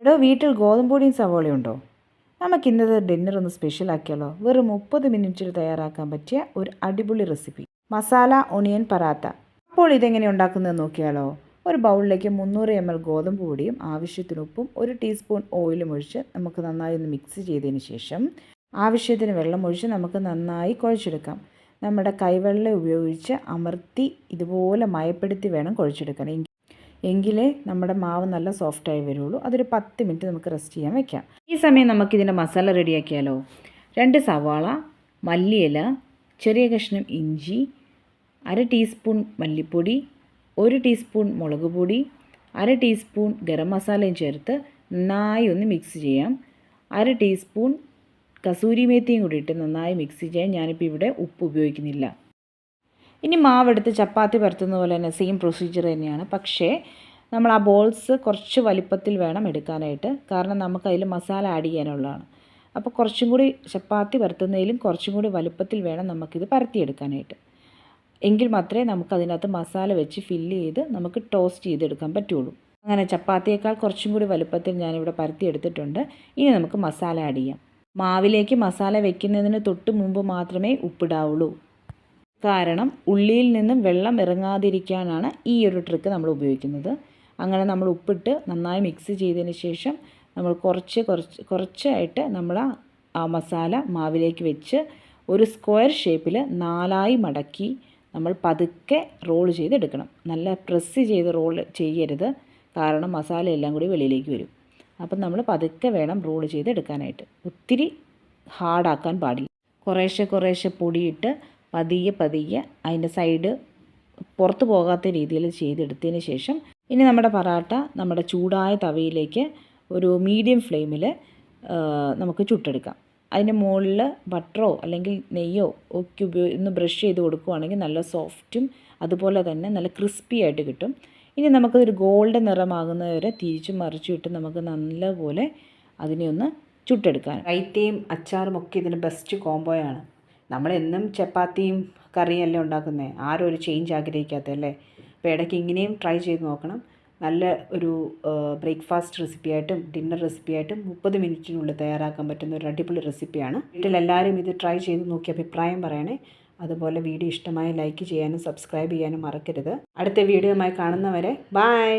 എടോ, വീട്ടിൽ ഗോതമ്പൊടിയും സവോളയും ഉണ്ടോ? നമുക്ക് ഇന്നത്തെ ഡിന്നർ ഒന്ന് സ്പെഷ്യൽ ആക്കിയാലോ? വെറും 30 മിനിറ്റിൽ തയ്യാറാക്കാൻ പറ്റിയ ഒരു അടിപൊളി റെസിപ്പി, മസാല ഒണിയൻ പറാത്ത. അപ്പോൾ ഇതെങ്ങനെ ഉണ്ടാക്കുന്നതെന്ന് നോക്കിയാലോ? ഒരു ബൗളിലേക്ക് 300 ml ഗോതമ്പ് പൊടിയും ആവശ്യത്തിന് ഉപ്പും 1 ടീസ്പൂൺ ഓയിലും ഒഴിച്ച് നമുക്ക് നന്നായി ഒന്ന് മിക്സ് ചെയ്തതിന് ശേഷം ആവശ്യത്തിന് വെള്ളം ഒഴിച്ച് നമുക്ക് നന്നായി കുഴച്ചെടുക്കാം. നമ്മുടെ കൈവെള്ളം ഉപയോഗിച്ച് അമർത്തി ഇതുപോലെ മയപ്പെടുത്തി വേണം കുഴച്ചെടുക്കാൻ. എങ്കിലേ നമ്മുടെ മാവ് നല്ല സോഫ്റ്റായി വരുള്ളൂ. അതൊരു 10 മിനിറ്റ് നമുക്ക് റെസ്റ്റ് ചെയ്യാൻ വെക്കാം. ഈ സമയം നമുക്കിതിൻ്റെ മസാല റെഡിയാക്കിയാലോ? 2 സവാള, മല്ലിയില, ചെറിയ കഷ്ണം ഇഞ്ചി, 1/2 ടീസ്പൂൺ മല്ലിപ്പൊടി, 1 ടീസ്പൂൺ മുളക് പൊടി, 1/2 ടീസ്പൂൺ ഗരം മസാലയും ചേർത്ത് നന്നായി ഒന്ന് മിക്സ് ചെയ്യാം. 1/2 ടീസ്പൂൺ കസൂരി മേത്തിയും കൂടി ഇട്ട് നന്നായി മിക്സ് ചെയ്യാൻ. ഞാനിപ്പോൾ ഇവിടെ ഉപ്പ് ഉപയോഗിക്കുന്നില്ല. ഇനി മാവെടുത്ത് ചപ്പാത്തി പരത്തുന്ന പോലെ തന്നെ സെയിം പ്രൊസീജിയർ തന്നെയാണ്. പക്ഷേ നമ്മൾ ആ ബോൾസ് കുറച്ച് വലിപ്പത്തിൽ വേണം എടുക്കാനായിട്ട്. കാരണം നമുക്കതിൽ മസാല ആഡ് ചെയ്യാനുള്ളതാണ്. അപ്പോൾ കുറച്ചും കൂടി ചപ്പാത്തി പരത്തുന്നതിലും കുറച്ചും കൂടി വലിപ്പത്തിൽ വേണം നമുക്കിത് പരത്തിയെടുക്കാനായിട്ട്. എങ്കിൽ മാത്രമേ നമുക്കതിനകത്ത് മസാല വെച്ച് ഫില്ല് ചെയ്ത് നമുക്ക് ടോസ്റ്റ് ചെയ്തെടുക്കാൻ പറ്റുള്ളൂ. അങ്ങനെ ചപ്പാത്തിയേക്കാൾ കുറച്ചും കൂടി വലിപ്പത്തിൽ ഞാനിവിടെ പരത്തിയെടുത്തിട്ടുണ്ട്. ഇനി നമുക്ക് മസാല ആഡ് ചെയ്യാം. മാവിലേക്ക് മസാല വെക്കുന്നതിന് തൊട്ട് മുമ്പ് മാത്രമേ ഉപ്പിടാവുള്ളൂ. കാരണം ഉള്ളിയിൽ നിന്നും വെള്ളം ഇറങ്ങാതിരിക്കാനാണ് ഈ ഒരു ട്രിക്ക് നമ്മൾ ഉപയോഗിക്കുന്നത്. അങ്ങനെ നമ്മൾ ഉപ്പിട്ട് നന്നായി മിക്സ് ചെയ്തതിന് ശേഷം നമ്മൾ കുറച്ചായിട്ട് നമ്മൾ ആ മസാല മാവിലേക്ക് വെച്ച് ഒരു സ്ക്വയർ ഷേപ്പിൽ 4ആയി മടക്കി നമ്മൾ പതുക്കെ റോൾ ചെയ്തെടുക്കണം. നല്ല പ്രസ് ചെയ്ത് റോൾ ചെയ്യരുത്, കാരണം മസാല എല്ലാം കൂടി വെളിയിലേക്ക് വരും. അപ്പം നമ്മൾ പതുക്കെ വേണം റോൾ ചെയ്തെടുക്കാനായിട്ട്. ഒത്തിരി ഹാർഡാക്കാൻ പാടില്ല. കുറേശ്ശെ പൊടിയിട്ട് പതിയെ അതിൻ്റെ സൈഡ് പുറത്ത് പോകാത്ത രീതിയിൽ ചെയ്തെടുത്തതിന് ശേഷം ഇനി നമ്മുടെ പറാട്ട നമ്മുടെ ചൂടായ തവയിലേക്ക് ഒരു മീഡിയം ഫ്ലെയിമിൽ നമുക്ക് ചുട്ടെടുക്കാം. അതിൻ്റെ മുകളിൽ ബട്ടറോ അല്ലെങ്കിൽ നെയ്യോ ഒക്കെ ഒന്ന് ബ്രഷ് ചെയ്ത് കൊടുക്കുകയാണെങ്കിൽ നല്ല സോഫ്റ്റും അതുപോലെ തന്നെ നല്ല ക്രിസ്പി ആയിട്ട് കിട്ടും. ഇനി നമുക്കതൊരു ഗോൾഡൻ നിറമാകുന്നത് വരെ തിരിച്ചും മറിച്ചും ഇട്ട് നമുക്ക് നല്ലപോലെ അതിനെ ഒന്ന് ചുട്ടെടുക്കാൻ. റൈത്തയും അച്ചാറും ഒക്കെ ഇതിന് ബെസ്റ്റ് കോംബോയാണ്. നമ്മളെന്നും ചപ്പാത്തിയും കറിയല്ലേ ഉണ്ടാക്കുന്നത്, ആരും ഒരു ചേഞ്ച് ആഗ്രഹിക്കാത്തല്ലേ. അപ്പോൾ ഇടയ്ക്ക് ഇങ്ങനെയും ട്രൈ ചെയ്ത് നോക്കണം. നല്ല ഒരു ബ്രേക്ക്ഫാസ്റ്റ് റെസിപ്പിയായിട്ടും ഡിന്നർ റെസിപ്പിയായിട്ടും 30 മിനിറ്റിനുള്ളിൽ തയ്യാറാക്കാൻ പറ്റുന്ന ഒരു അടിപൊളി റെസിപ്പിയാണ്. വീട്ടിലെല്ലാവരും ഇത് ട്രൈ ചെയ്ത് നോക്കി അഭിപ്രായം പറയണേ. അതുപോലെ വീഡിയോ ഇഷ്ടമായി ലൈക്ക് ചെയ്യാനും സബ്സ്ക്രൈബ് ചെയ്യാനും മറക്കരുത്. അടുത്ത വീഡിയോയുമായി കാണുന്നവരെ ബൈ.